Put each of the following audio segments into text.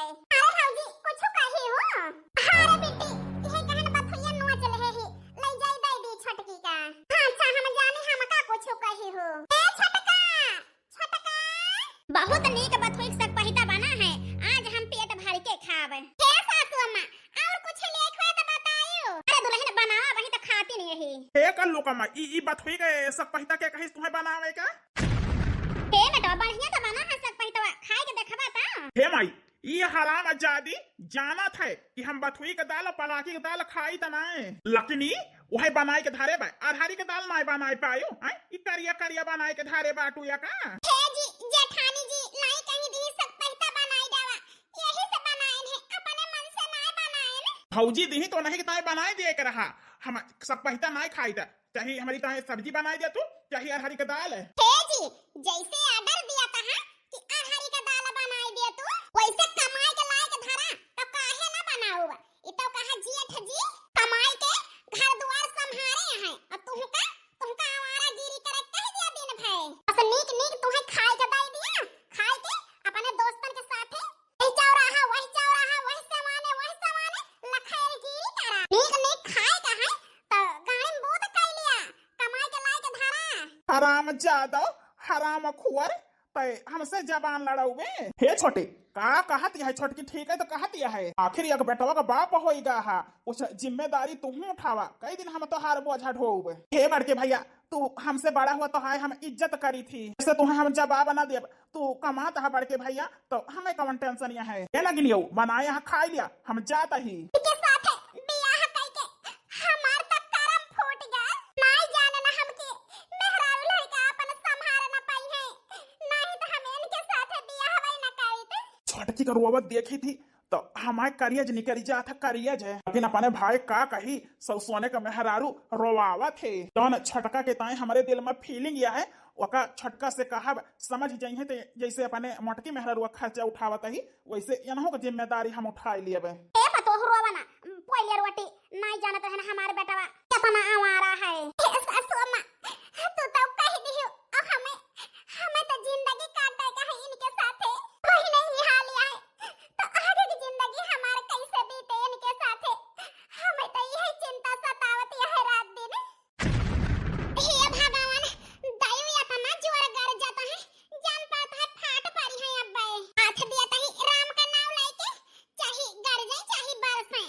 है। अरे भौजी कुछ कही हो? अरे बेटी ये कहन बथुया नुआ चले है ही ले जाई दई दी छटकी का। हां अच्छा हम जाने हम का कुछ कही हो। ए छटका छटका बहुत नीक बथुई सक पहिता बना है, आज हम पेट भर के खावे। हे सासू अम्मा और कुछ लेख हो तो बताइयो। अरे दुल्हन बनावा वही तो खाती नहीं रही। हे कर लो कमा ई बथुई के सक पहिता के कहिस तुम्हें बनावे का? हे बेटा बढ़िया तो बना है सक पहिता, खाए के देखबा ता। हे माई ये हराम आजादी जाना था कि हम बथुई के दाल पलाकी के दाल खाई त नाए, लेकिन वही बनाए के धारे बा आधारी के दाल नाए बनाए पायो। ई करिया करिया बनाए के धारे बाटू या का? हे जी जेठानी जी लाई कहीं दी सक पहिता बनाई देवा, यही से बनाए है, अपने मन से ना बनाए ने। भौजी दी तो नहीं ताए बनाए दे के रहा, हम सक पहिता नाए खाई था, चाहे हमारी ताए सब्जी बनाई दे तू चाहे अरहरी के दाल है। हे जी जैसे ऑर्डर दिया था कि अरहरी का दाल बनाई दे तू, वैसे कमाई के लाए के धरा तो काहे ना बनाऊ। ई तो कहा जेठ जी कमाई के घर द्वार संभारे हैं और तुमका आवारा गिरी करे कह दिया दिन भर। बस नीक नीक तुम्हें खाए के दई दिया, खाए के अपने दोस्तन के साथे वही चौराहा वही समाने लखैर गिरी करा। नीक नीक खाए का है तो गाड़ी में बहुत कह लिया, कमाई के लाए के धरा। हराम जादव हराम खुअर पे हमसे जबान लड़ाऊबे। हे छोटे का कहती है छोटकी ठीक है तो कहती है आखिर एक बेटवा का बाप होइगा हा, उस जिम्मेदारी तुम उठावा, कई दिन हम तो हार बोझा ढोब। हे बड़के भैया तू हमसे बड़ा हुआ तो हाय हम इज्जत करी थी, जैसे तुम्हें हम जवाब ना दे, तू कमाता है बड़के भैया तो हमें कौन टेंशन यहाँ है। ये लगी लियो बनाया है खा लिया हम जाता ही। छोटकी का रोवत देखी थी तो हमारे करियज निकल जा था करियज है, लेकिन अपने भाई का कही सब सोने का मेहरारू रोवावा थे। तो छटका के ताए हमारे दिल में फीलिंग यह है वका छटका से कहा समझ जाइए तो जैसे अपने मोटकी मेहरारू खर्चा उठावत ही वैसे इन्हों की जिम्मेदारी हम उठा लिए। नहीं जानत है हमारे बेटा कितना आवारा है। तू तो कह दियो अब हमें तो जिंदगी काटे का है इनके साथे, वही नहीं हाल है तो आगे की जिंदगी हमारे कैसे बीते इनके साथे, हमें तो यही चिंता सतावती है रात दिन। हे भगवान दया या तो ना जोर गर जाता है, जान पाता है फाट पारी है अब्बे हाथ दिया तही राम का नाम लेके चाहे गर जाए चाहे बरस है,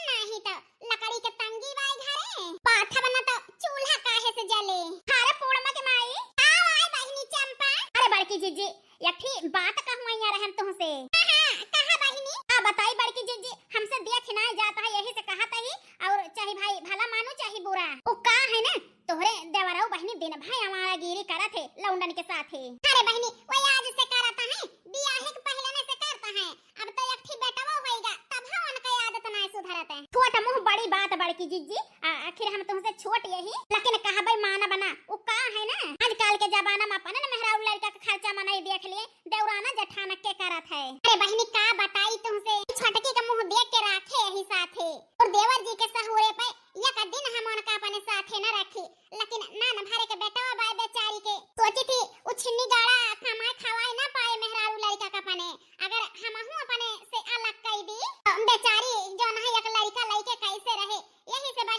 नहीं तो लकड़ी के तंगी बाई घरे पाठ बना तो चूल्हा काहे से जले। हारे पूर्णिमा के माई आओ आए बहिनी चंपा। अरे बड़की जीजी एक ठीक बात कहूं यहाँ रहन तुमसे। हां कहा बहिनी आ बताई बड़की जीजी हमसे देख ना जाता है यही से कहा तही, और चाहे भाई भला मानो चाहे बुरा ओ का है ना तोहरे देवराव बहिनी दिन भाई हमारा गिरी करा थे लौंडन के साथ है। अरे बहिनी वो आज से करता है बियाह के पहले में से करता है, अब तो एक ठीक बेटा होएगा तब हम उनका आदत ना सुधरता है। छोटा मुंह बड़ी बात बड़की जीजी आखिर हम तुमसे छोट यही, लेकिन कहा भाई माना बना वो का है ना आजकल के जमाना में अपन ना मेहरारू लड़का का खर्चा मनाई देख लिए देवराना जठाना के करत है। अरे बहिनी का बताई तुमसे छटकी का मुंह देख के रखे यही साथ है, और देवर जी के सहुरे पे एक दिन हम उनका अपने साथ न रखी, लेकिन नान भरे के बेटा बाय बेचारी के सोची थी उछनी गाड़ा कमाए खवाए ना पाए मेहरारू लड़का का पने, अगर हम अपने से अलग कई दी तो बेचारी जो ना एक लड़का लइके कैसे रहे, यही से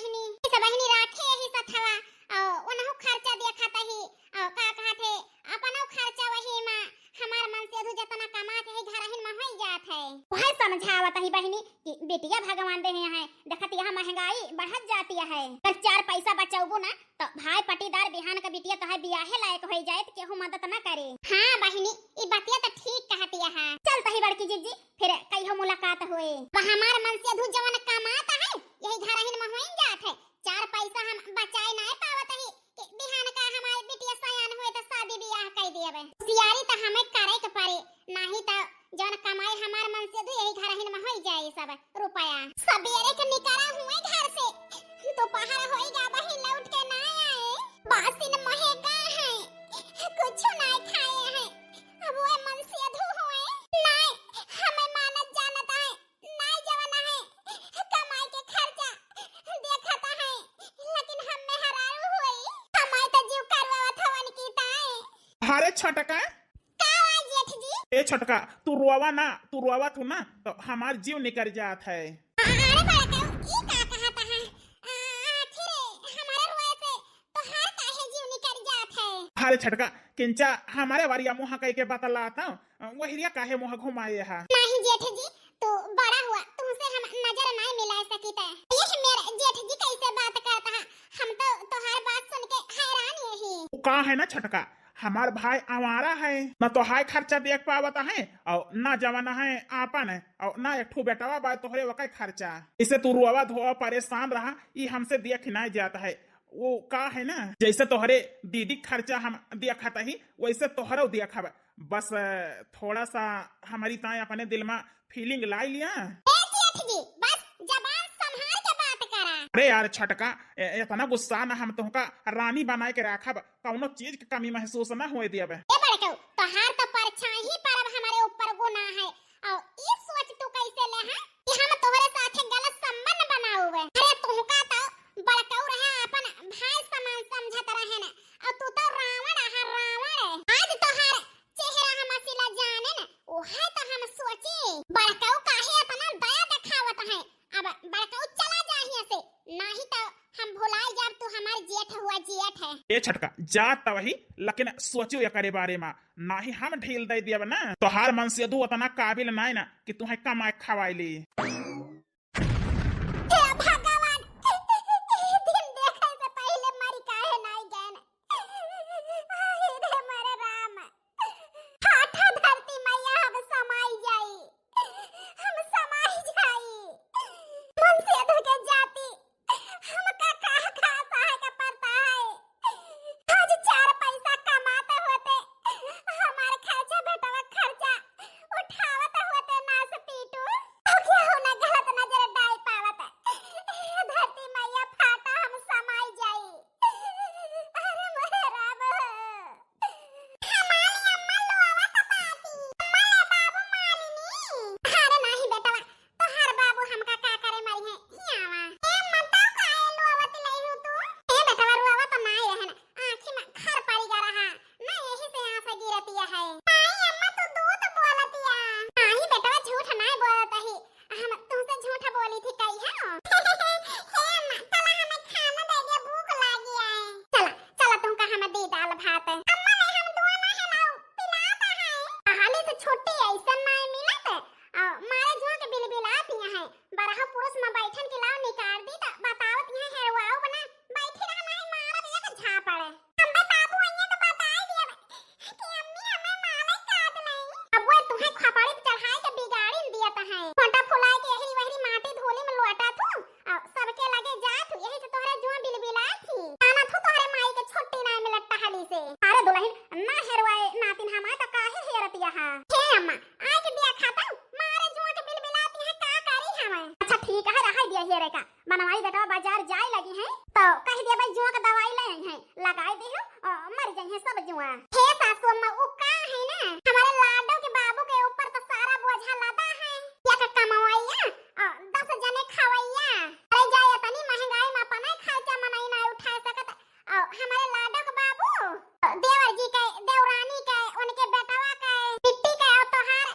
बहिनी राखे यही सथवा और उनहु खर्चा देखता ही और का कहते अपनो खर्चा वही में हमार मन से अधु जतना कमा के ही घर हिन में होई जात है। वही समझावत ही बहिनी कि बेटिया भगवान दे है देखत यहां महंगाई बढ़त जाती है, पर चार पैसा बचाऊबो ना तो भाई पटीदार बिहान का बिटिया तो है बियाहे लायक हो जाए तो केहू मदद ना करे। हां बहिनी ई बतिया तो ठीक कहती है। चल तही बड़की जीजी फिर कहियो मुलाकात होए, हमार मन से अधु जवन कमाता है यही घर हिन में होई जात है, चार पैसा हम बचाए ना पावत ही कि बिहान का हमारी बिटिया सयान हुए तो शादी बियाह कर देबे। सियारी तो हमें करे के पड़े, नहीं तो जौन कमाई हमार मन से दू यही घर हिन में होई जाए सब रुपया। सबेरे के निकला हुए घर से तो पहाड़ होएगा बहिन लौट के ना आए, बासिन महेगा है कुछ नहीं खाए हैं, अब वो मन से अधू हुए नहीं हमें मानत जानता है नहीं जवाना है कमाई के खर्चा देखता है, लेकिन हम में हरारू हुई कमाई तो जीव करवावत हवन की ताए। हारे छटका का जेठ जी ए छोटका, तू रोवा ना, तू रोवा तू ना तो हमार जीव निकल जात है। अरे बड़का ई का कहता है आखिर हमारे रोए से तो हर काहे जीव निकल जात है। अरे छटका, किंचा हमारे वारिया मुहा कह के बतलाता वही काहे मुहा घुमाए हा। नहीं जेठ जी, तू बड़ा हुआ, तुमसे हम नजर नहीं मिला सकीते। ये मेरे जेठ जी कैसे बात करता है, हम तो तोहार बात सुन के हैरान यही। का है ना छटका, हमार भाई आवारा है ना, तो हाय खर्चा देख पावता है और ना जवाना है आपन है और ना एक ठू बेटावा बा तोहरे वका खर्चा। इसे तू रोवा धोवा परेशान रहा, ये हमसे देख नहीं जाता है। वो का है ना, जैसे तोहरे दीदी खर्चा हम देखा ही वैसे तोहरा देखा, बस थोड़ा सा हमारी ताए अपने दिल में फीलिंग लाई लिया। जेठ जी बस जबान संभाल के बात करा। अरे यार छटका, इतना गुस्सा ना, हम तुमका रानी बनाए के रखब, कौनो चीज की कमी महसूस ना होए दिया। ए बड़का, तोहार तो परछाई पर हमारे ऊपर गुनाह है और ये सोच तू कैसे ले है कि हम तोहरे साथे गलत संबंध बनाऊवे। अरे तुमका तो बड़का रहे अपन भाई समान समझत रहे ना, और तू तो रावण है, रावण। आज तोहार चेहरा हम असिला जाने ना, ओहे तो हम सोची बड़का काहे इतना दया दिखावत है। अब बड़का चला जा यहाँ से, नहीं तो हम भुलाए जब तू हमार जेठ हुआ जेठ है। ए छटका, जात तो वही, लेकिन सोचो करे बारे में ना ही हम ढील दे दिया ना, तो हार मन से दू उतना काबिल ना ना कि तुम्हें कमाए खवाई ली। बनवाई बेटा बाजार जाए लगी है तो कह दिया भाई जुआ का दवाई ले हैं लगाए दे हो मर जाए हैं सब जुआ। हे सासू अम्मा, वो का है ना, हमारे लाडो के बाबू के ऊपर तो सारा बोझा लदा है। या का कमावैया 10 जने खवैया, अरे जाए तनी महंगाई में अपना खर्चा मनाई ना उठा सकत। हमारे लाडो के बाबू देवर जी के, देवरानी के, उनके बेटवा के, बिट्टी के और तोहार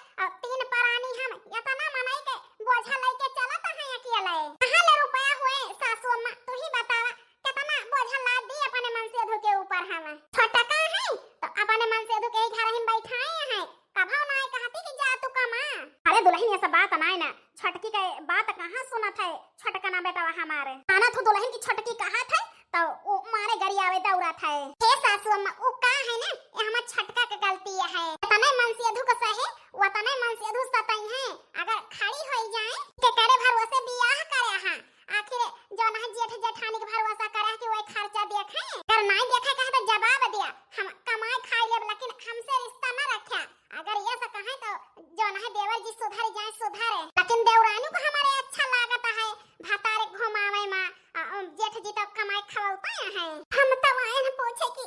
3 परानी हम इतना मनाई के बोझा लेके चलत है अकेले। कहां ले रुपया हुए सासू अम्मा, तू ही बतावा कितना बोझा लाद दी अपने मन से धो के ऊपर हम। छोटा का है तो अपने मन से धो के घर में बैठाए हैं, कभो ना कहती कि जा तू कमा। अरे दुल्हन ये सब बात ना है ना, छटकी के बात कहां सुनत है, छटका ना बेटा हमारे आना तो दुल्हन की छटकी कहा था तो वो मारे गरी आवे दौड़ा था। हे सासू अम्मा, वो का है ना, ये हमार छटका के गलती है। तने मन से धो के सहे, वो तने मन से धो सतई है। अगर खड़ी होई जाए के करे भरोसे बियाह करे हां, आखिर जो ना जेठ जेठानी के भरोसा करे कि वो खर्चा देखे, अगर नहीं देखे कहे तो जवाब दिया हम कमाए खाई लेब, लेकिन हमसे रिश्ता ना रखे। अगर ये सब कहे तो जो ना देवर जी सुधर जाए सुधरे, लेकिन देवरानी को हमारे अच्छा लागत है भातारे घुमावे में, जेठ जी तो कमाई खवाता है। हम तो आए न पूछे कि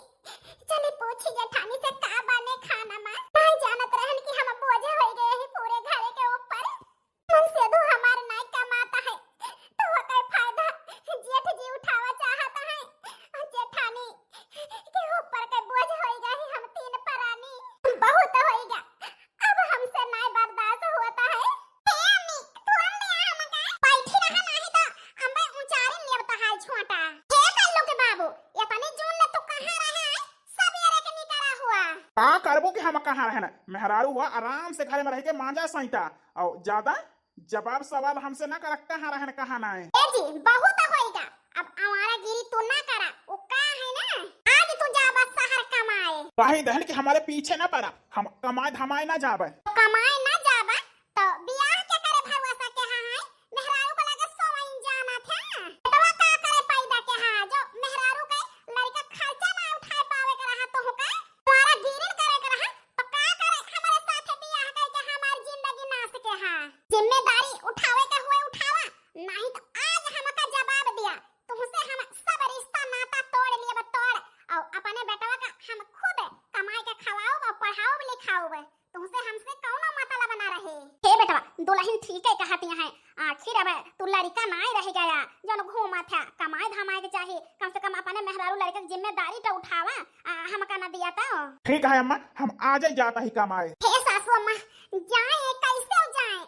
चली पूछी जेठानी से का बने खाना में, नहीं जानत रहन कि हम बोझे हो गए हैं पूरे घर के ऊपर। मन से दो हमारे नहीं कमाता है तो वो कोई फायदा जेठ जी उठावा चाहता है, और जेठानी के ऊपर के बोझ हो गए हम 3 परानी, बहुत हो गया। अब हम कहाँ रहना मेहरारू हुआ आराम से घर में रह के मांजा सहिता और ज्यादा जवाब सवाल हमसे ना कर कहाँ रहना कहाँ ना है। ए जी बहुत होएगा, अब आवारा गिरी तू ना करा, वो का है ना आज तू जा बस शहर कमाए। वही दहन कि हमारे पीछे ना पड़ा, हम कमाए धमाए ना जाबे। तो कमाए ना जाबा तो बियाह के करे भरवसा के हां है मेहरारू को लगे सोइन जाना था बेटवा का करे पैदा के हां जो मेहरारू के लड़का खर्चा ना उठाए पावे के रहा तो होका तुम्हारा गिरन करे के रहा तो का करे हमारे साथे बियाह के हमारी जिंदगी नाश के हां जिम्मेदारी उठावे के हुए उठावा नहीं तो आज हमका जवाब दिया तुमसे हम सब रिश्ता नाता तोड़ लिए तोड़ और अपने बेटवा का हम खुद कमाई के खवाओ और पढ़ाओ लिखाओ तुमसे हमसे कौन मतलब बना रहे। हे बेटवा दुल्हन ठीक है कहती है, आखिर अब तू लड़का नाई रह गया जन घूमा था कमाई धमाई के चाहिए कम से कम अपने मेहरारू लड़के की जिम्मेदारी तो उठावा हमका ना दिया था। ठीक है अम्मा हम आज ही जाता ही कमाए। हे सासू अम्मा जाए कैसे जाए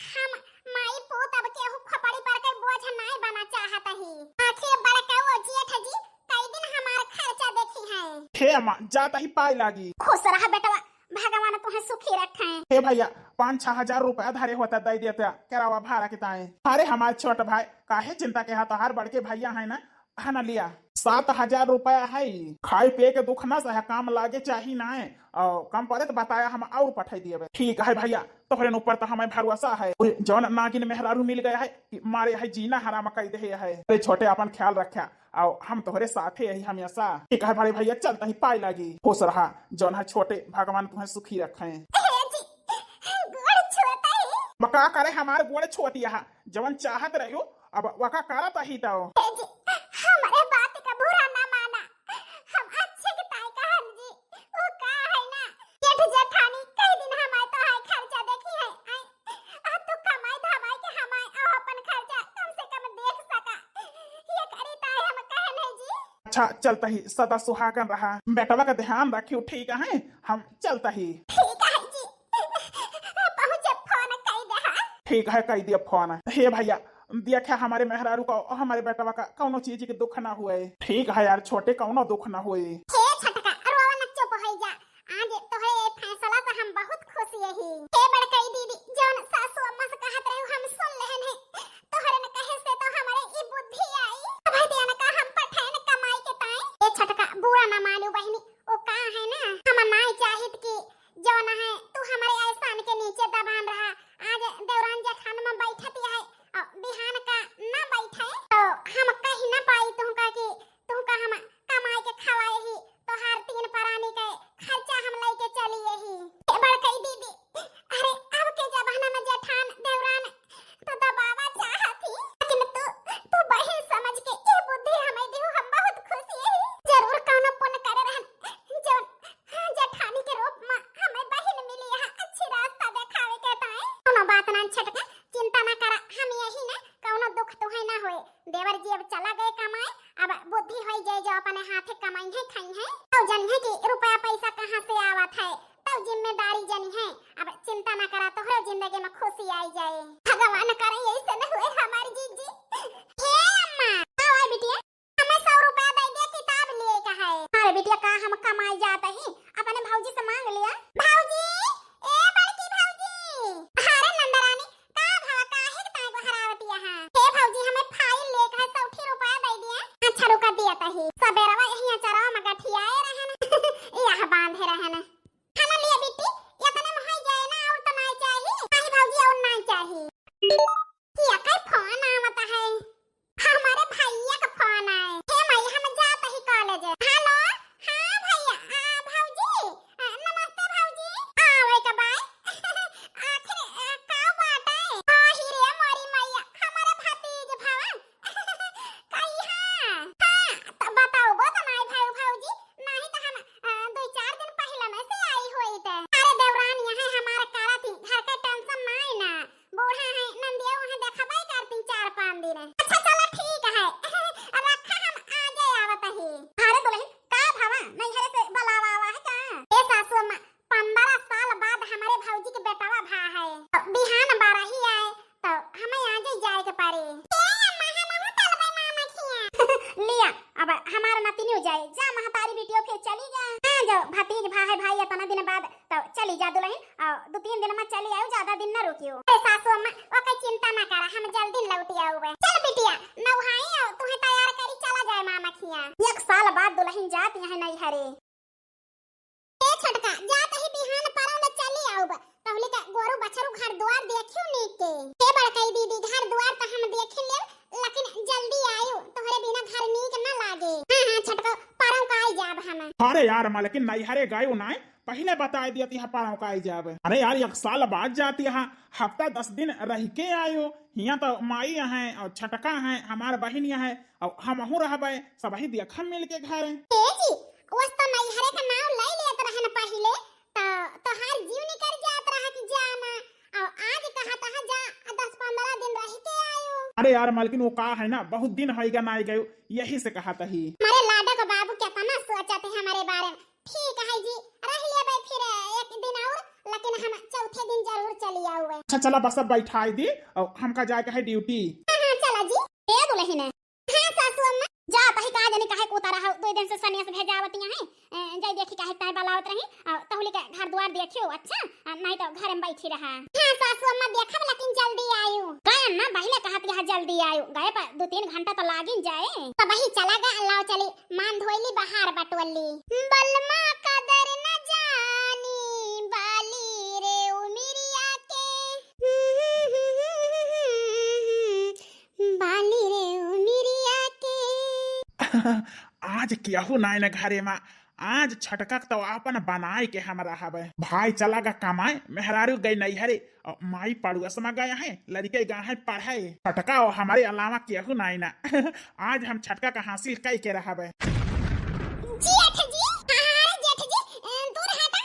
हम माई पोत अब केहू खपड़ी पर के बोझ नहीं बना चाहता ही आखिर बड़का वो जेठ जी कई दिन हमारा खर्चा देखी है। हे अम्मा जाता ही पाई लागी। खुश रहा बेटवा भगवान तुम्हें सुखी रखे। हे भैया 5-6 हजार रुपया धारे होता दे देता करावा भाड़ा किताए। अरे हमारे छोटे भाई काहे चिंता के हाथ हर बड़के भैया है ना ना लिया 7,000 रुपया है खाए पे के दुख ना सहे काम लागे चाहिए ना है और कम पड़े तो बताया हम और पठाई दिए। ठीक है भैया तोहरे ऊपर तो हमें भरोसा है जौन नागिन मेहरारू मिल गया है कि मारे है जीना हराम कह दे है। अरे छोटे अपन ख्याल रखा और हम तोहरे साथे यही हमेशा। ठीक है बड़े भैया चलता ही पाई लगी खुश रहा जौन है छोटे भगवान तुम्हें सुखी रखे। बका करे हमारे गोड़े छोटिया जवन चाहत रहो अब वका करत ही तो हमारे बात का बुरा ना माना हम अच्छे के ताई कहन जी वो का है ना जेठ जेठानी कई दिन हमारे तो है खर्चा देखी है आ तो कमाई धमाई के हमारे और अपन खर्चा कम से कम देख सका ये करी ताई हम कहन है जी। अच्छा चलता ही सदा सुहागन रहा बेटवा का ध्यान रखियो। ठीक है हम चलता ही। ठीक है जी पहुंचे फोन कई दे। ठीक है कई दिया फोन। हे भैया देखा हमारे मेहरारू का और हमारे बेटवा का कौनो चीज के दुख ना हुए। ठीक है यार छोटे कौनो दुख ना हुए। हे छटका रोवा न चुप हो जा आज तोहरे फैसला से हम बहुत खुश यही। हे बड़कई दीदी जौन सासू अम्मा से कहत रहे हम सुन लेहन है तोहरे न कहे से तो हमारे ई बुद्धि आई भाई दिया न का हम पठाए न कमाई के ताई। ए छटका बुरा ना मानो बहनी ओ का है ना हम नाई चाहित कि जौन है तू हमारे एहसान के नीचे दबान रहा आज देवरान जेठान में बैठती है बिहान का ना बैठे तो हम कहीं ना पाई तुमका कि तुमका हम कमाई के खवाए ही तो हर 3 परानी के खर्चा हम लेके चली ही। बड़कई दीदी अरे अब के जमाना में जेठान देवरान तो दबावा चाहती लेकिन तू बहन समझ के ये बुद्धि हमें दियो हम बहुत खुशी है जरूर कौनो पुण्य करे रहन जो जेठानी के रूप में हमें बहन मिली है अच्छी रास्ता दिखावे के ताए कोनो बात ना छटका चिंता ना करा हम यही ना कौनो दुख तो है ना होए देवर जी अब चला गए कमाए अब बुद्धि होई जाए जो अपने हाथे कमाई है खाई है तो जन है कि रुपया पैसा कहां से आवत है तो जिम्मेदारी जनी है अब चिंता ना करा तो हर जिंदगी में खुशी आई जाए भगवान करे ऐसे न हुए हमारी जीजी। हे अम्मा आओ बिटिया हमें 100 रुपया दे दे किताब लिए का है। अरे बिटिया का हम कमाई जाता ही अपने भौजी से मांग लिया। भौजी ए बड़की भौजी अरे नंदरानी का भाव काहे के ताई को हरावती है। हे भौजी हमें फाइल लेकर 100 रुपया दे दिया। अच्छा रुका दिया तही सबेरवा यही चरावा में गठियाए रहन यह बांधे रहन खाना लिया बेटी इतने में हो जाए ना और तो नहीं चाहिए नहीं भौजी और नहीं चाहिए। क्या कई फोन आवता है बिटिया दुल्हन, 2-3 दिन में चली आयु, ज्यादा दिन न रुकियो। सासू अम्मा ओके चिंता ना करा, हम जल्दी लौटी आऊबे। चल बिटिया नौहाई और तुम्हें तैयार करी चला जाए मामा खिया। 1 साल बाद दुल्हन जात यहाँ नहीं हरे। ए छटका जात ही बिहान परौ ले चली आऊबे, तहले का गोरु बछरू घर द्वार देखियो नीक के। ए बड़कई दीदी घर द्वार त हम देख ले, लेकिन जल्दी आयु, तोहरे बिना घर नीक न लागे। हां छटका परौ का आई जाब हम। अरे यार माँ, लेकिन नहीं हरे गायो ना पहले बता दिया थी पारों का आई जाब। अरे यार 1 साल बाद जाती है, हफ्ता 10 दिन रह के आयो। यहाँ तो माई है और छटका है, हमार बहन है और हम रहबे, सब ही देख मिल के घर। ए जी वस तो नहीं हरे का नाम ले लेत रहन पहले, तो हर जीव निकर जात रहा कि जाना, और आज कहा तहा जा 10-15 दिन रह के आयो। अरे यार मालकिन वो कहा है ना, बहुत दिन होएगा ना गयो, यही से कहा ही। हमारे लाडो का बाबू कितना सोचते हैं हमारे बारे में। ठीक है जी, रह लेबे फिर 1 दिन और, लेकिन हम चौथे दिन जरूर चली आऊबे। अच्छा चला बस अब बैठाई दी और हमका जाके है ड्यूटी। हां चला जी। ए दुल्हन हां सासू अम्मा जा तही का जाने काहे कोता रहा, 2 दिन से सनिया से भेजावतिया है, जाई देखी काहे ताय बलावत रही, तहुली के घर द्वार देखियो। अच्छा नहीं तो घर में बैठी रहा। हां सासू अम्मा देखब, लेकिन जल्दी आयु। गए ना पहले कहत यहाँ जल्दी आयो, गए पर 2-3 घंटा तो लागिन जाए। तो वही चला गा, अल्लाह चली मान धोइली बाहर बटवली। बलमा कदर न जानी बाली रे उमिरिया के, बाली रे उमिरिया के। आज केहू नाई न घरे माँ, आज छटका तो अपन बनाए के हमरा हवे। भाई चला गा कमाए, मेहरारू गई नहीं हरे और माई पड़ुआ समा गया है, लड़के गए हैं पढ़ाए। छटका और हमारे अलावा केहू नाई ना। आज हम छटका का हासिल कई के रहबे। जेठ जी, हां जेठ जी दूर हटा,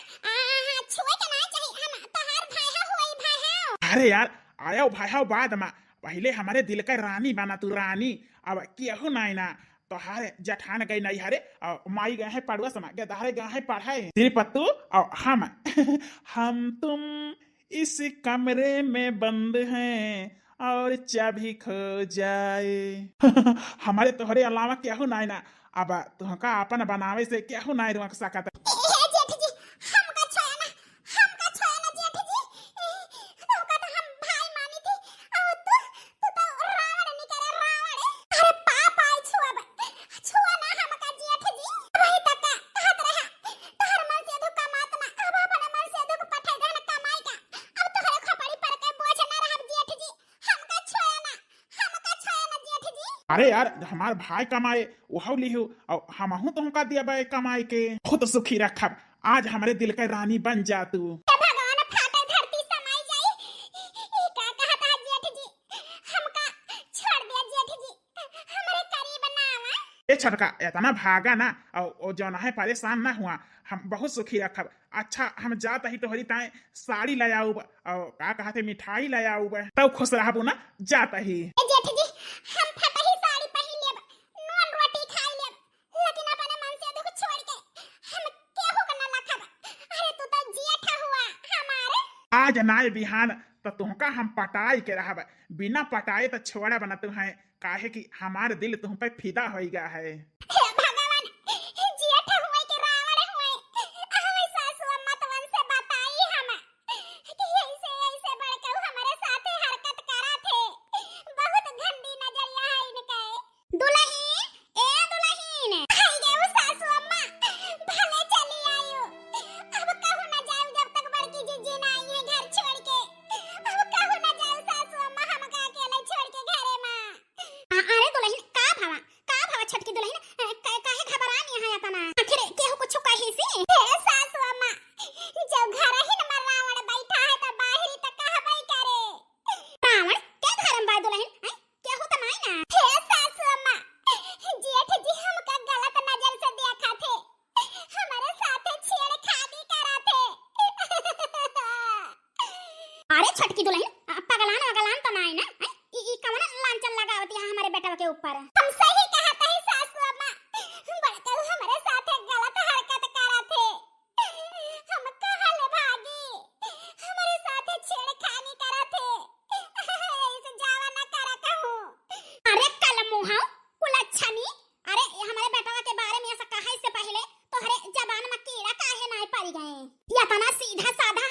छुए के ना चाहिए, हम तहार भाई होई भाई। अरे यार आयो भाई बाद में, पहले हमारे दिल का रानी बना तू रानी। अब केहू नाई ना, तो हारे जठान गई नहीं हरे और माई गए हैं पड़ुआ समा गए, दारे गए हैं पढ़ाए। तेरी पत्तू और हम तुम इस कमरे में बंद हैं और चाबी खो जाए। हमारे तोहरे अलावा केहू नाई ना, अब तुहका अपन बनावे से केहू नाई रुआ सकत। जेठ जी हमका छोया ना, जेठ जी, ओका तो हम भाई मानी थी, और तू तो रावण निकले रावण। अरे पाप आई छुआ ना हमका जेठ जी। वही तक कहत रहा तोहर मन से धोखा मात ना, अब अपन मन से धोखा पठाई गहन कमाई का, अब तोहरे खपड़ी पर के बोझ ना रहब जेठ जी। हमका छोया ना जेठ जी। अरे यार हमार भाई कमाए वह लिहू और हमहू तुमका दिया कमाए के, खुद सुखी रखब। आज हमारे दिल का रानी बन जा तू। भगवान फाटे धरती समाई जाई, ई का कहता है जेठ जी, हमका छोड़ दिया जेठ जी, हमरे करीब ना आवा। ए छटका इतना भागा ना और जो है परेशान ना हुआ, हम बहुत सुखी रखब। अच्छा हम जात ही तोहरी ताए साड़ी ले आऊब और का कहते मिठाई ले आऊब, तब खुश रहबू ना जात ही। ए जेठ जी हम फटही साड़ी पहन लेब, नून रोटी खाई लेब, लेकिन अपने मन से दुख छोड़ के हम केहू के ना लखब। अरे तू तो जेठ हुआ हमारे। आज नाय बिहान तो तुहका हम पटाई के रहब, बिना पटाए तो छोड़ा बनत है, काहे कि हमार दिल तुम पे फिदा हो गया है। हे भगवान जेठ हुए के रावण हुए, हमें सासू अम्मा तो से बताई हम कि ऐसे बड़का हमारे साथे हरकत करा थे, बहुत गंदी नजरिया है इनके। दुल्हन ए दुल्हन आई गए सासू अम्मा, भले चली आयो, अब कहू ना जाऊं जब तक बड़की जीजी ना आई है घर छोड़ के। अब कहू ना जाऊं सासू अम्मा, हमका अकेले छोड़ के घरे मां। अरे दुल्हन का भावा छटकी दुल्हन, काहे घबरानी है तना, आखिर केहू कुछ कही सी? हे सासू अम्मा, जब घर ही न रावण बैठा है तो बाहरी तक कहबई करे। रावण के घर में बा दुल्हन, केहू तो नहीं ना। हे सासू अम्मा, जेठ जी हमका गलत नजर से देखा थे, हमारे साथे छेड़खानी करा थे। अरे छटकी दुल्हन पगलान तो नहीं ना, ई कवन लांचन लगावती है हमारे बेटा के ऊपर। हम सही कहते हैं सासू अम्मा, बड़का हमारे साथे गलत हरकत करा थे, हम कहल भागी, हमारे साथे छेड़खानी करा थे, ऐसे जावा ना करा कहूं। अरे कल मुहाव कुलच्छनी, अरे हमारे बेटा के बारे में ऐसा कहा इससे पहले तोहरे जबान में कीड़ा काहे नहीं पड़ गए? या तना सीधा साधा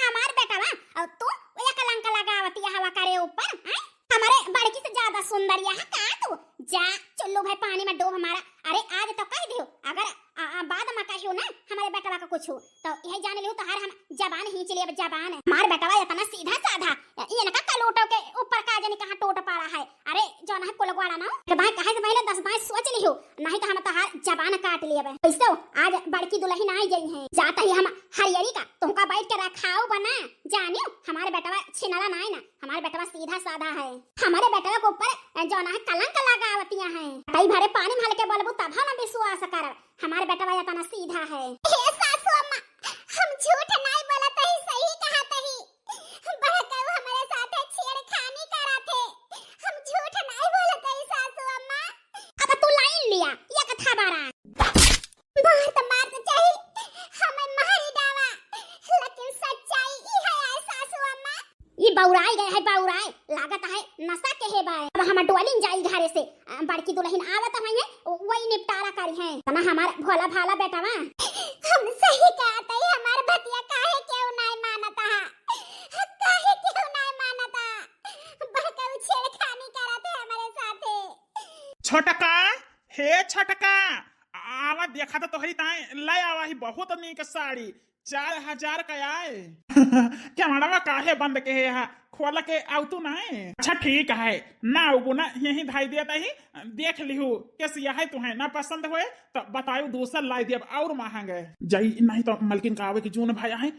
ऊपर हमारे बड़की से ज्यादा सुंदर है का तू जा चलो भाई पानी में डूब हमारा। अरे आज तो कह दियो अगर बाद में कहियो ना हमारे बेटवा का कुछ हो तो यही जान लियो तो हम जबान ही चलिए जबान हमार बेटवा इतना सीधा साधा ये ना कलोटो के ऊपर का जाने कहां टोट पाड़ा है। अरे जो ना कोलगवाड़ा ना के भाई कहे से पहले 10 बार सोच लियो नहीं तो हम तहार जबान काट लिए ऐसे आज बड़की दुल्हन आई गई है जाता ही हम हरियरी का तुमका बैठ के रखाओ बना जानियो हमारे बेटवा छिनाला ना है ना हमारे बेटवा सीधा साधा है। हमारे बेटवा के ऊपर जो ना कलंक लगावतियां है कई भरे पानी में हल्के बोलबो तब ना विश्वास कर हमारे बेटवा इतना सीधा है। हे सासू अम्मा हम झूठ नहीं बोलत ही सही कहत ही बड़काऊ हमारे साथ छेड़खानी करत थे हम झूठ नहीं बोलत ही सासू अम्मा। अब तू लाइन लिया ये कथा बारा मार तो चाहिए हमें मारी डावा लेकिन सच्चाई ई है सासू अम्मा। ये बौराई गए है बौराई लागत है नशा के है बाय अब हम डोलिन जाई घरे से बड़की दुल्हन आवत है वही निपटारा करी है तना हमार भोला भाला बेटावा हम सही कहत ही हमार भतिया काहे क्यों नहीं मानता काहे क्यों नहीं मानता बड़काऊ छेड़खानी करत है हमारे साथे। छोटका हे छोटका आवा देखा तो तोहरी ताए ले आवा ही बहुत नीक साड़ी 4000 का आए क्या मड़वा काहे बंद के है खोल के आउ तू ना। अच्छा ठीक है ना उगु ना यही धाई दिया ही देख लिहू कैसी है तुम्हें ना पसंद हुए तो बताओ दूसरा लाई दिया और महंगे जाई नहीं तो मलकिन का आवे की जून भाई है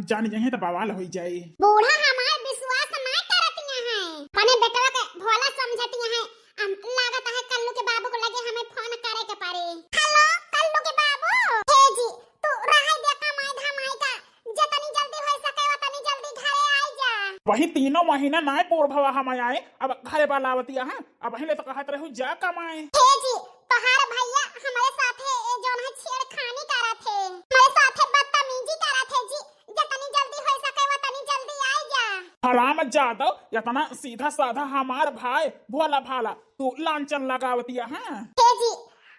जान जाए तो बवाल हो जाए। बूढ़ा हमार विश्वास नहीं करतिया है पने बेटवा के भोला समझतिया है लागत है कल्लू के बाबू को लगे हमें फोन करे के पड़े। हेलो कल्लू के बाबू हे जी तू रहाई दे कमाई धमाई का जतनी जल्दी हो सके उतनी जल्दी घरे आई जा। वही 3 महीना ना पूर भवा हम आए अब घरे बालावतिया है अब पहले तो कहत रहू जा कमाए। हे जी तोहार भैया हमारे साथे जोन है छेड़खानी करत थे हमारे साथे बदतमीजी करत थे जी जतनी जल्दी हो सके उतनी जल्दी आई जा। हराम जादव इतना सीधा साधा हमार भाई भोला भाला तू लांचन लगावतिया है। हे जी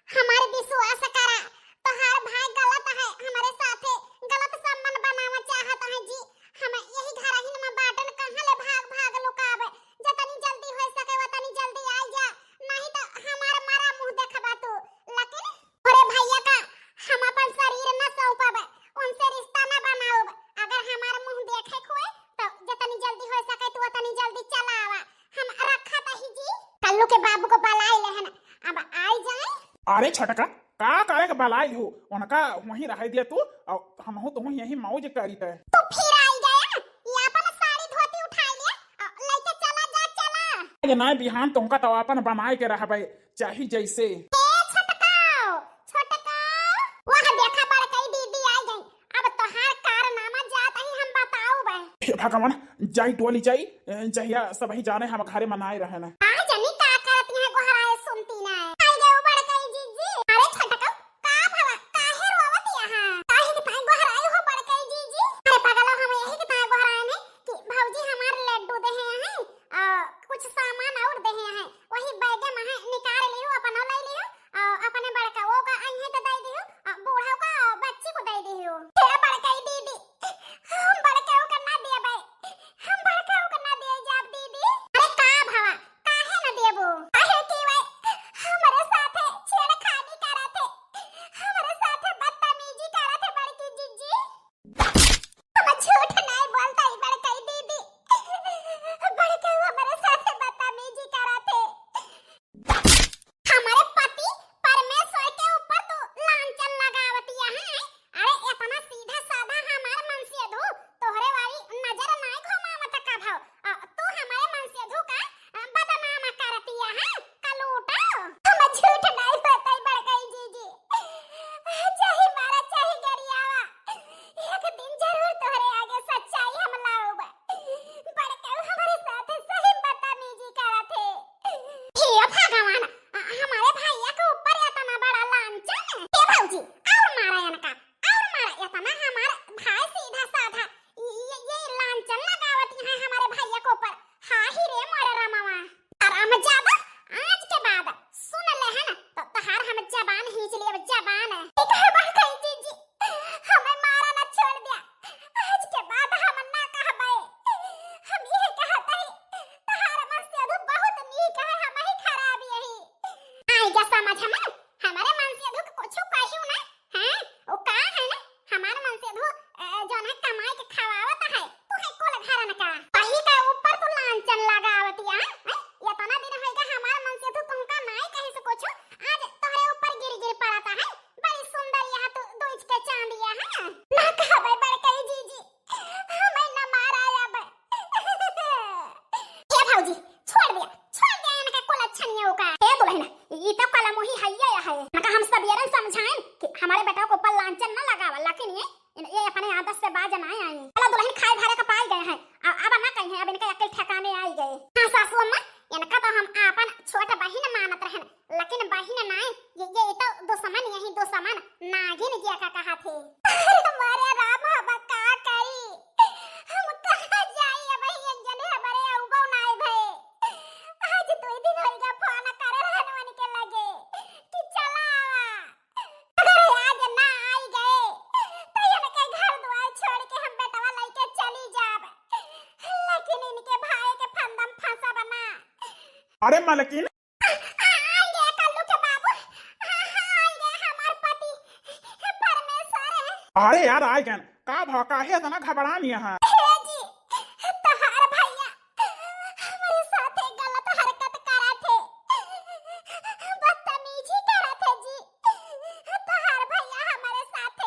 हमारे विश्वास करा तोहार भाई गलत है हमारे साथे गलत संबंध बनावा चाहत है जी हम यही घर ही में बाटन कहां ले भाग भाग लुकावे जतनी जल्दी हो सके उतनी जल्दी आई जा नहीं तो हमार मारा मुंह देखबा तू लेकिन अरे भैया का हम अपन शरीर न सौंपब उनसे रिश्ता न बनाओ अगर हमार मुंह देखे खोए तो जतनी जल्दी हो सके तू उतनी जल्दी चला आवा हम रखत ही जी कल्लू के बाबू को बुलाई लेहन अब आई जाए। अरे छोटका का करे के बलाई हो उनका वहीं रह दिया तू और हम हो तुम यही मौज करी थे तू फिर आई गया ये अपन साड़ी धोती उठा लिया लेके चला जा चला ये ना बिहान तुमका तो अपन बनाए के रहबे चाही जैसे। ए छटकाओ वहां देखा बड़ कई दीदी आई गई अब तोहार कारनामा जात ही हम बताओ बे। हे भगवान जाई टोली जाई जहिया सबही जाने हम घरे मनाए रहे ना आ जनी का करत है गोहराए सुनती ना आई गए बड़ कई जीजी। अरे छटकाओ का भवा काहे रोवत यहां काहे के ताई गोहराए हो बड़ कई जीजी। अरे पागल हम यही के ताई गोहराए ने कि भौजी हमार लड्डू दे हैं कुछ सामान और दे हैं वही बैगे में निकाल लियो अपन ले लियो अपने बड़का वो का अइहे तो दे दियो बूढ़ा का बच्ची को दे दियो। हे बड़का दीदी हम बड़का को ना दिए भाई हम बड़का को ना दिए जाब दीदी। अरे का भवा समझ हम हमारे मन से धो कुछ कहियो ना। हां ओ का है ना हमारे मन से धो जो ना कमाई के खवावत है तू है कोल घरन का पही का ऊपर तू लांचन लगावतिया ये तना दिन होइगा हमारे मन से धो तुमका नाई कहे से कुछ आज तोहरे ऊपर गिर गिर पड़ता है। बड़ी सुंदर यहां तू दोइच के चांदिया है ना कहबे बड़कई जीजी हमें न मारा अब हे भौजी छोड़ दिया इनका कोल अच्छा नहीं होगा। हे दुल्हन ई तो कला मोही हैया है ना हम सब येरन समझाएं कि हमारे बेटा को ऊपर लांचन न लगावा लेकिन ये अपने आदत से बाज ना आई। चला दुल्हन खाए भरे का पाई गए हैं अब ना कहीं है अब इनके अकल ठिकाने आई गए। हां सासू अम्मा इनका तो हम अपन छोटा बहिन मानत रहन लेकिन बहिन ना ये तो दो समान यही दो समान नागिन जिया का कहा थे। हमारे राम हबा का करी हम कहां जाई अब एक जने हमारे उबो नाई भई आज 2 दिन होइगा फोन करे रहनवन के लगे कि चला अगर आज ना आई गए तो इनके घर द्वार छोड़ के हम बेटवा लेके चली जाब लेकिन इनके भाई के फंदम फंसा बना। अरे मलकिन आएंगे कल्लू के बाबू आएंगे हमार पति परमेश्वर है। अरे यार आए गन का भौका है इतना घबरानी है। हे जी तोहार भैया हमारे साथ एक गलत हरकत करा थे बदतमीजी करा थे जी। तोहार भैया हमारे साथ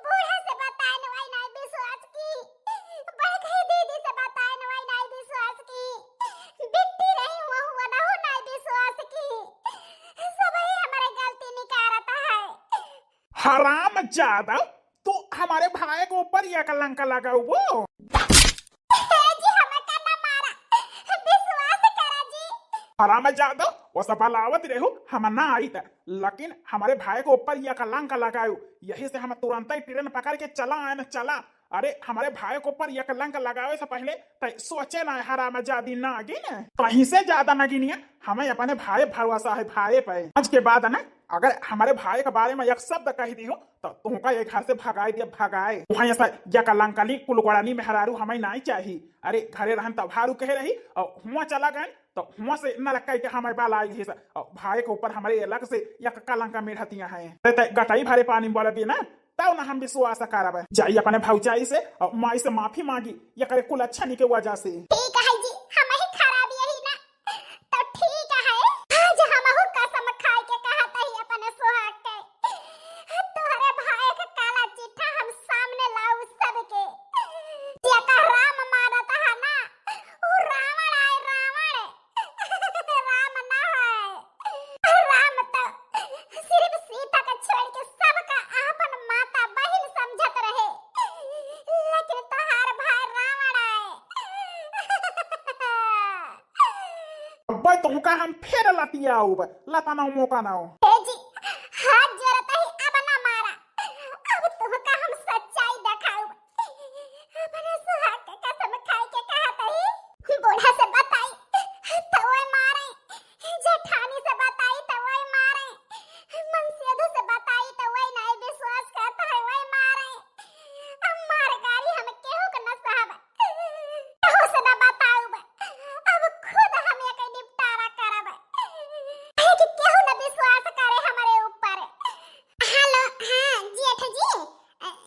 बूढ़े से बताए नवाई नहीं विश्वास की बड़े दीदी से बताए नवाई नहीं विश्वास की बिट्टी रही हुआ ना हो नहीं विश्वास की सब ही हमारे गलती निकारता है। हराम जादा तू हमारे भाई के ऊपर यह कलंक लगा वो जी हमें करना मारा विश्वास करा जी। हराम जादा वो सब लावत रहो हम ना आई था लेकिन हमारे भाई के ऊपर यह कलंक लगायो यही से हम तुरंत ही ट्रेन पकड़ के चला आए ना चला। अरे हमारे भाई के ऊपर यह कलंक लगावे से पहले तो सोचे ना हराम जादी नागिन कहीं से ज्यादा नागिन है हमें अपने भाई भरोसा है भाई पे। आज के बाद ना अगर हमारे भाई के बारे में एक शब्द कह दी हो तो तुमका ये घर से भगाए दिया भगाए वहाँ ऐसा या कलंकली कुलगड़ानी मेहरारू हमें नहीं चाहिए। अरे घरे रहन तब हारू कह रही और हुआ चला गए तो हुआ से न लग के हमारे बाल आई है भाई के ऊपर हमारे अलग से या कलंका मेढ़तियां हैं गटाई भरे पानी बोला भी ना तब ना हम विश्वास करब जाइए अपने भौजाई से और माई से माफी मांगी या करे कुल अच्छा नहीं के वजह से। ठीक है जी हम ही खराब यही ना तो ठीक है आज हम हु कसम खाए के कहत ही अपने सुहाग के तोहरे भाई के काला चिट्ठा हम सामने लाऊ सबके जे का राम मारत है ना वो रावण आए रावण राम ना है राम तो सिर्फ सीता का छोड़ के सबका अपन माता बहन समझत रहे लेकिन तोहार भाई रावण अब तुमका हम फिर लतिया लता ना मौका ना हो। हे जी हाथ जोड़ता ही अब ना मारा अब तुमका हम सच्चाई दिखाऊ अपने सुहाग के कसम खाए के कहता ही बूढ़ा से बताई तो वही मारे जेठानी से बताई तो वही मारे मनसेधु से बताई तो वही नहीं विश्वास करता है वही मारे अब मार गाड़ी हम केहू के न साहब केहू से न बताऊ अब खुद हम एक निपटारा करब कि केहू न विश्वास करे हमारे ऊपर। हेलो हां जेठ जी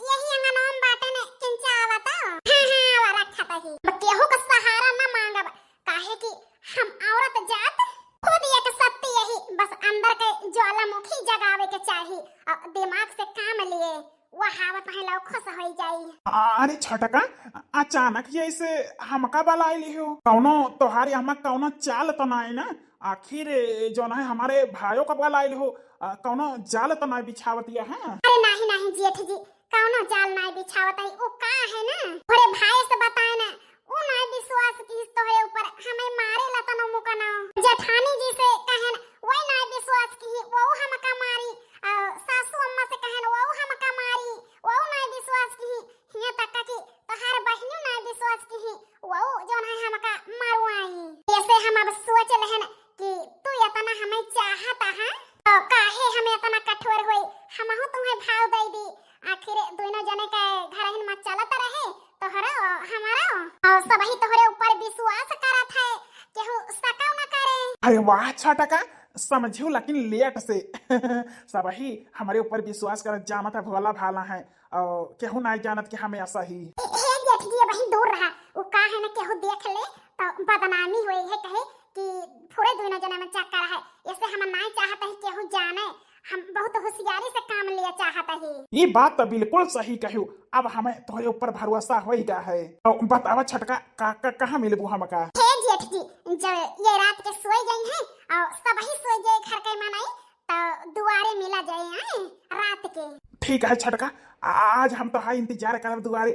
यही अंगा नाम बाटे ने किंचा आवता हां वाला खाता ही केहू का सहारा न मांगब काहे कि हम औरत जात खुद एक सत्य यही बस अंदर के ज्वालामुखी जगावे के चाहिए और दिमाग से काम लिए वो हवा पहला खुश हो जाई। अरे छटका अचानक ये से हमका बलाई हो कौनो तोहारी हम कौनो चाल तो नहीं ना आखिर जो ना हमारे भाइयों का बलाई हो कौनो जाल तो नहीं बिछावतिया है। अरे नहीं जेठ जी कौनो जाल नहीं बिछावत है ओ का है ना थोड़े भाई से बताए ना ओ नहीं विश्वास की तोहरे ऊपर हमें मारे लता न मुका ना जेठानी जी से कहे ना वही नहीं विश्वास की वो हम का मारी सासू अम्मा से कहे ना वो हम का मारी वो नहीं विश्वास की हिया तक कि तोहार बहनियों नहीं विश्वास की वो जो ना हम का मारवाई ऐसे हम अब सोच रहे ना कि तू इतना हमें चाहता है तो काहे हमें इतना कठोर होई हम हो तुम्हें भाव दे दी आखिर दोनों जने के घर हिन मत चलत रहे तोहरा हमारा और सब ही तोहरे ऊपर विश्वास करत है केहू सकाव न करे। अरे वाह छटका समझू लेकिन लेट से सब ही हमारे ऊपर विश्वास कर जानत है भोला भाला है और केहू नहीं जानत कि हमें ऐसा ही हे जेठ जी वही दूर रहा वो का है ना केहू देख ले तो बदनामी होई है कहे कि पूरे दुनिया जना में चक्कर है ऐसे हम नहीं चाहते हैं केहू जाने हम बहुत होशियारी से काम लिया चाहते हैं ये बात तो बिल्कुल सही कहू अब हमें तुम्हारे ऊपर भरोसा हो गया है और बतावा छटका कहाँ मिलबू हमका हे जेठ जी जो ये रात के सोई गई है और सब ही सोई गए घर के मनाई तो दुआरे मिला जाए हैं रात के ठीक है छटका आज हम तो हाई इंतजार करब दुआरे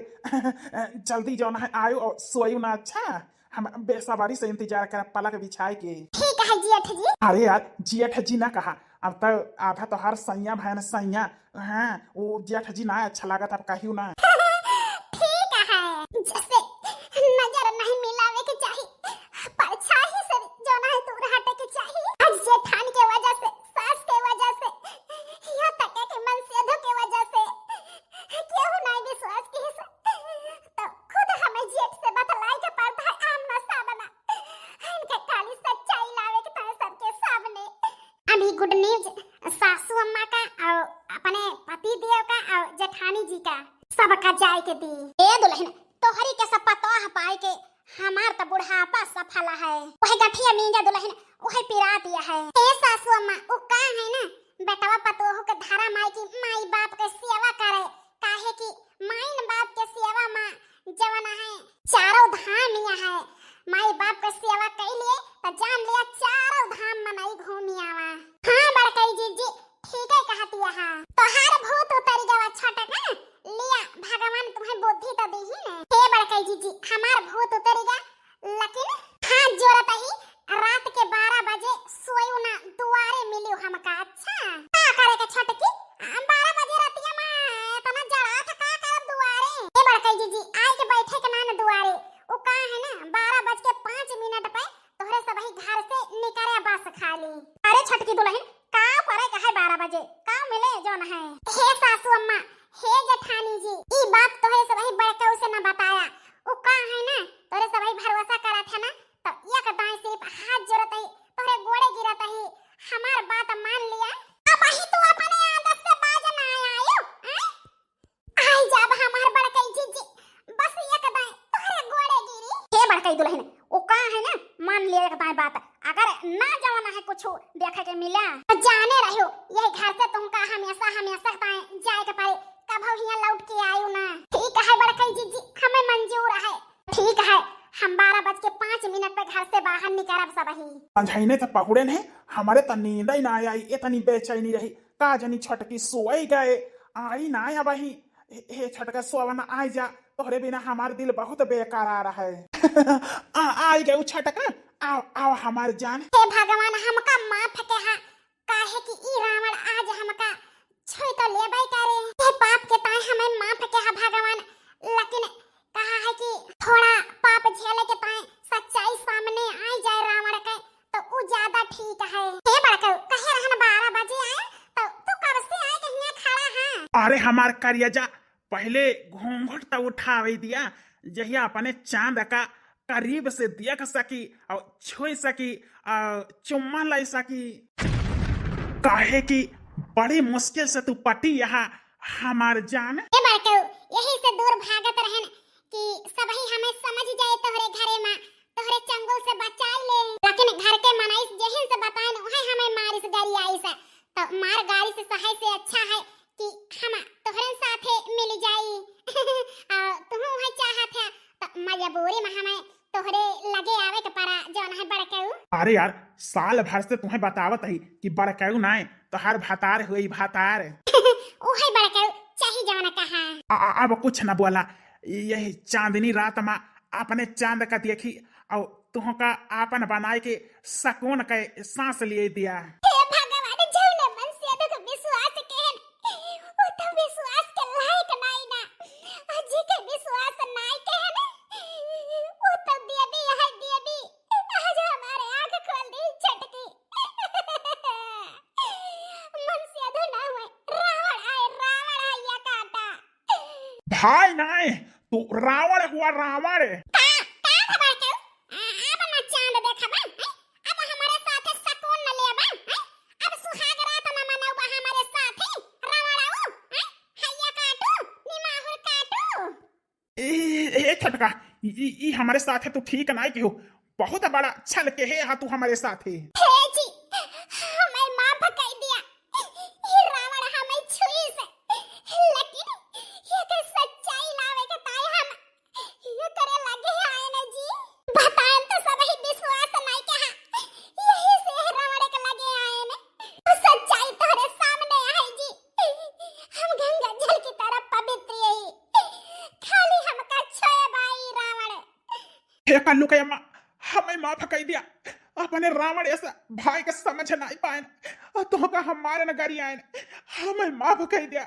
जल्दी जो है आयो और सोयू ना अच्छा हम बेसवारी से इंतजार करब पलक बिछाए के ठीक है जेठ जी अरे यार जेठ जी ना कहा अब तो आधा तो हर सैया भैन सैया हाँ वो जेठ जी ना अच्छा लगा था कहियो ना ठीक है जैसे नजर नहीं मिलावे के चाहिए परछाई से जो ना दूर हटे के चाहिए आज जेठान के वजह से सास के वजह से यहाँ तक के मनसेधो के वजह से केहू नहीं विश्वास की तो खुद हमें जेठ से बतलाई के पड़ता है आमना सामना इनके काली सच्चाई लावे के तो सबके सामने अभी गुड न्यूज सासू अम्मा का और अपने पति देव का और जेठानी जी का सबका जाए के दी ए दुल्हन तोहरी के सब पता पाए के हमार तो बुढ़ापा सफल है वही गठिया मींजा दुल्हन वही पिरा दिया है ए सासू अम्मा वो का है ना बेटवा पतोह के धारा माई की माई बाप के सेवा करे काहे की माइन बाप के सेवा मां जवन है चारों धाम यहाँ है माई बाप के सेवा कैलिए तो जान लिया चारों धाम मनाई घूमी आवा हाँ बड़कई जीजी ठीक है कहती है तो हर भूत उतरी गवा छोटा का लिया भगवान तुम्हें बुद्धि तो दी ही ना हे बड़कई जीजी हमार भूत उतरेगा लेकिन हाथ जोड़ता ही रात के 12 बजे सोयू ना दुआरे मिलियो हमका अच्छा का करे के छोटकी 12 बजे रातिया में इतना जड़ा था का कर दुआरे हे बड़कई जीजी आज के बैठे के ना दुआरे वो का है ना 12:05 पे तोहरे सब ही घर से निकरे बस खाली अरे छटकी दुल्हन का करे का है 12 बजे का मिले जो न है हे सासू अम्मा हे जेठानी जी ई बात तोहरे सब ही बड़के उसे न बताया वो का है ना तोहरे सब ही भरोसा करा था ना तो एक दाई सिर्फ हाथ जोड़त ही तोहरे गोड़े गिरत ही हमार बात मान लिया अब ही तू अपने आदत से बाज ना आयो आई जब हमार बड़के जी बस एक दाई तोहरे गोड़े गिरी हे बड़के दुल्हन वो का है ना मान लिया एक दाई बात अगर ना जवाना है कुछ देखे के मिला तो जाने रहो यही घर से तुमका हमेशा जाए के पाए कब हिया लौट के आयो ना ठीक है बड़कई जी हमें मंजूर है ठीक है हम 12:05 पे घर से बाहर निकलब सब ही समझाइने तो पहुड़े ने हमारे तो नींद ही ना आई इतनी बेचैनी रही का जनी छटकी सोई गए आई ना अब ही हे छटका सोवना आई जा तोहरे बिना हमार दिल बहुत बेकार आ रहा है आई गए छटका आओ आओ हमार जान हे भगवान हमका माफ के हा काहे कि ई रावण आज हमका छोई तो लेबै करे हे पाप के ताई हमें माफ के हा भगवान लेकिन कहा है कि थोड़ा पाप झेले के ताई सच्चाई सामने आई जाए रावण के तो उ ज्यादा ठीक है हे बड़का कहे रहन 12 बजे आए तो तू कब से आए के हिया खड़ा है अरे हमार करिया पहले घूंघट तो उठावे दिया जहिया अपने चांद का करीब से देख सकी और छू सकी और चुम्मा ले सकी काहे कि बड़ी मुश्किल से तू पटी यहाँ हमार जान ए बड़का यही से दूर भागत रहन कि सब ही हमें समझ जाए तोहरे घरे में तोहरे चंगुल से बचा ले लेकिन घर के मनाइस जेहन से बताए वही हमें मारिस गाड़ी आई से तो मार गाड़ी से सहाय से अच्छा है कि हम तोहरे साथे मिल जाई तुम वही चाहत है तो मजबूरी में हमें तोहरे लगे आवे के परा जौन है बड़काऊ अरे यार साल भर से तुम्हें बतावत ही कि बड़काऊ ना तो हर भातार हुई भातार ओहे बड़काऊ चाही जौन कहा अब कुछ न बोला यही चांदनी रात में अपने चांद का देखी और तुह का आपन बनाए के सकून के सांस लिए दिया हे भगवान जौने मन से तो विश्वास केहन ओ तो विश्वास के लायक नहीं ना अजी के विश्वास नहीं केहन ओ तो देवी है देवी आज हमारे आंख खोल दी छटकी मन से तो ना हुए रावण आए या काटा भाई नहीं तू रावण हुआ रावण छोटका ई हमारे साथ है तू ठीक नहीं के हो, बहुत बड़ा छल के है तू हमारे साथ है। हे जी हमें माफ कर दिया, ये रावण हमें छुई से, लेकिन ये के सच्चाई लावे के ताई हम ये करे लगे आए ना जी, बताएं तो सब ही विश्वास नहीं के हां, यही से रावण के लगे आए ने, तो सच्चाई तोरे सामने है जी। हम गंगा जल की तरह पवित्र यही, खाली हमका छोए भाई रावण। हे कल्लू के अम्मा हमें माफ कर दिया, अपने रावण ऐसा भाई के समझ नहीं पाए और तो का हमारे नगरी आए, हमें माफ कर दिया।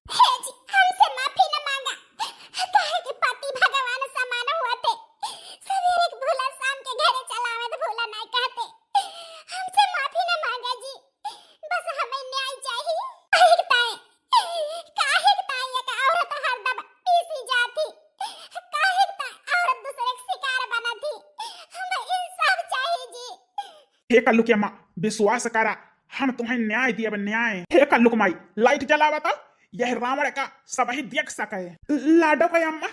हे जी हमसे माफी न मांगा, काहे कि पति भगवान समान हुआ थे, सवेरे के भूला शाम के घरे चलावे तो भूला नहीं कहते, हमसे माफी न मांगा जी, बस हमें न्याय चाहिए। काहे कि ताई एक औरत हरदम पीसी जाती, काहे कि ताई औरत दूसरे के शिकार बना थी, हमें इंसाफ चाहिए जी। हे कल्लू की अम्मा विश्वास करा, हम तुम्हें न्याय दिए न्याय। हे कल्लू माई लाइट जलावा तो यह रावण का सब ही देख सके। लाडो के अम्मा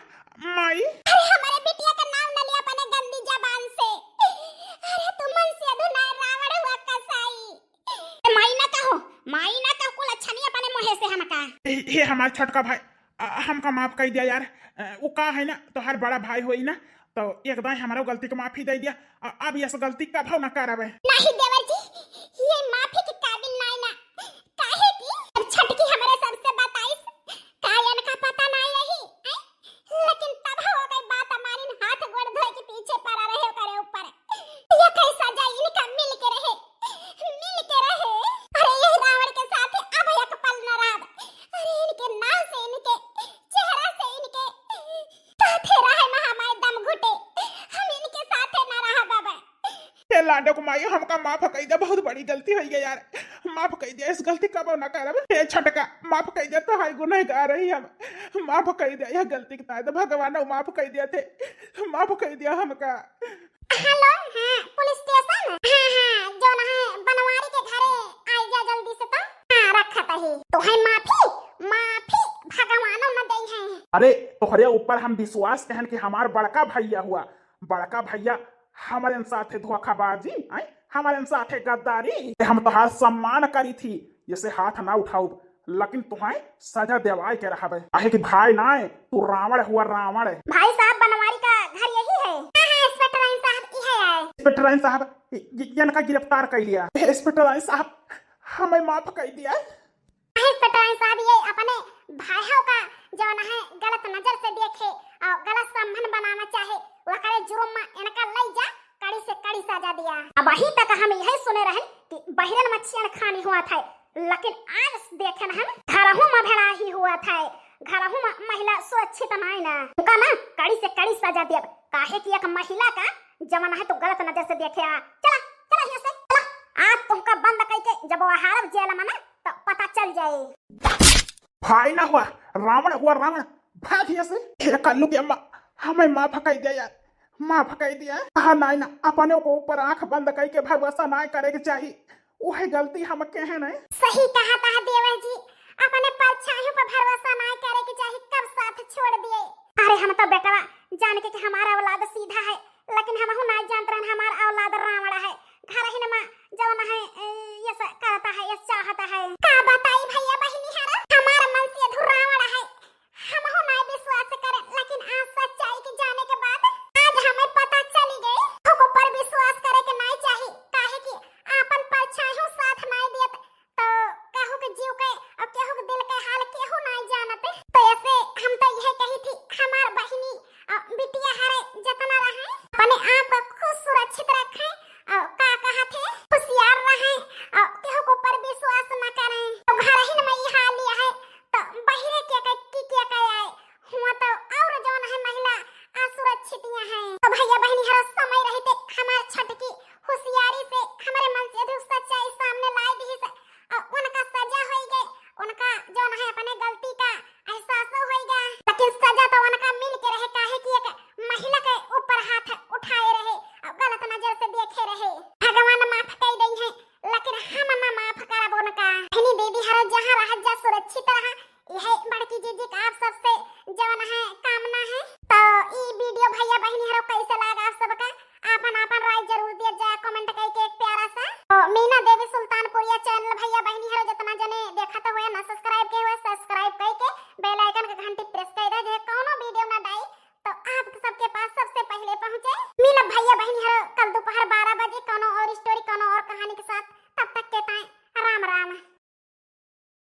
माई अरे हमारे बिटिया का नाम न लिया अपने गंदी जबान से, अरे तुम मन से अधूना रावण हुआ कसाई। माई ना कहो कुल अच्छा नहीं अपने मुंह से हमका। हे हमारा छोटका भाई हमका माफ कर दिया यार, वो का है ना तो हर बड़ा भाई होई ना, तो एकदम हमारा गलती को माफी दे दिया, अब ये गलती का भाव ना करावे। नहीं देवर जी ये माफी के काबिल नहीं ना, काहे की छटकी हमारे सबसे बताई कायन का पता नहीं रही, लेकिन तब हो गई बात हमारी हाथ गोड़ धोए के पीछे पड़ा रहे करे ऊपर, ये कैसा जाए इनका मिल के रहे। अरे ये रावण के साथ अब एक पल न रहा, अरे इनके नाव से इनके चेहरा से इनके साथे रहे महामाई दम घुटे, हम इनके साथे न रहा बाबा। हे लाडो को माई हमका माफ कर दिया, बहुत बड़ी गलती हो गई यार, माफ कर दिया, इस गलती का ना करब। हे छोटका माफ कर दिया, तो हाय गुनहगार रही हम, माफ कर दिया, यह गलती का तो भगवान माफ कर दिया थे, माफ कर दिया हमका। हेलो हां पुलिस स्टेशन, हां जो ना है बनवारी के घरे आई जा जल्दी से, तो हां रखत ही तो है माफी भगवानो न दई है। अरे तोहरे ऊपर हम विश्वास कहन कि हमार बड़का भैया हुआ, बड़का भैया हमारे साथ धोखाबाजी हमारे साथ गद्दारी, हम तोहार सम्मान करी थी, जैसे हाथ ना उठाऊ, लेकिन तुम्हें सजा देवाई के रहा है कि भाई ना तू रावण हुआ रावण। भाई साहब बनवारी का घर यही है। हां इंस्पेक्टर साहब यही है। इंस्पेक्टर साहब इनका गिरफ्तार कर लिया। इंस्पेक्टर साहब हमें माफ कर दिया। इंस्पेक्टर साहब ये अपने भाइयों का जो ना है गलत नजर से देखे और गलत संबंध बनाना चाहे, वो करे जुर्म में इनका ले जा कड़ी से कड़ी सजा दिया। अब वही तक हम यही सुने रहे कि बहिरन मच्छियां खानी हुआ था, लेकिन आज देखे हम घरहू में भेड़ा ही हुआ था, घरहू में महिला सुरक्षित नहीं ना, उनका ना कड़ी से कड़ी सजा दिया, काहे कि एक महिला का जमाना है तो गलत नजर से देखे। चला चला यहाँ से चला, आज तुमका बंद करके जब वो हारब जेल में ना तो पता चल जाए। भाई ना हुआ रावण भाग यहाँ से। कल्लू की अम्मा हमें माफ कर दिया यार, माफ कर दिया। हाँ नहीं ना अपने को ऊपर आंख बंद करके भरोसा नहीं करे के चाहिए, वह गलती हम के है नहीं। सही कहा था देवर जी, अपने परछाइयों पर भरोसा नहीं करे के चाहिए, कब साथ छोड़ दिए। अरे हम तो बेटा जान के कि हमारा औलाद सीधा है, लेकिन हम ना जानते रहे हमारा औलाद रावण है, घर ही ना जवन है ये करता है, ये चाहता है। का बताई भैया बहिनी हरा हमारा मन से अधूरा रावण है, हम हो ना विश्वास करे, लेकिन आज सच्चाई के जाने के बाद आज हमें पता चली गई, को पर विश्वास करे के नहीं चाहिए, काहे कि अपन परछाइयों साथ नहीं देत तो कहू के जीव के और कहू के दिल के हाल केहू नहीं जानत, तो ऐसे हम तो यह कही थी हमार बहिनी बिटिया हरे जतना रहे अपने आप को खुद सुरक्षित रखे और का कहा थे होशियार रहे और केहू को पर विश्वास न करें, तो घर ही में ये हाल लिया है तो बहिरे क्या आए हुआ तो और जो है महिला असुरक्षित हैं, तो भैया बहनी हर समय रहते हमार छटकी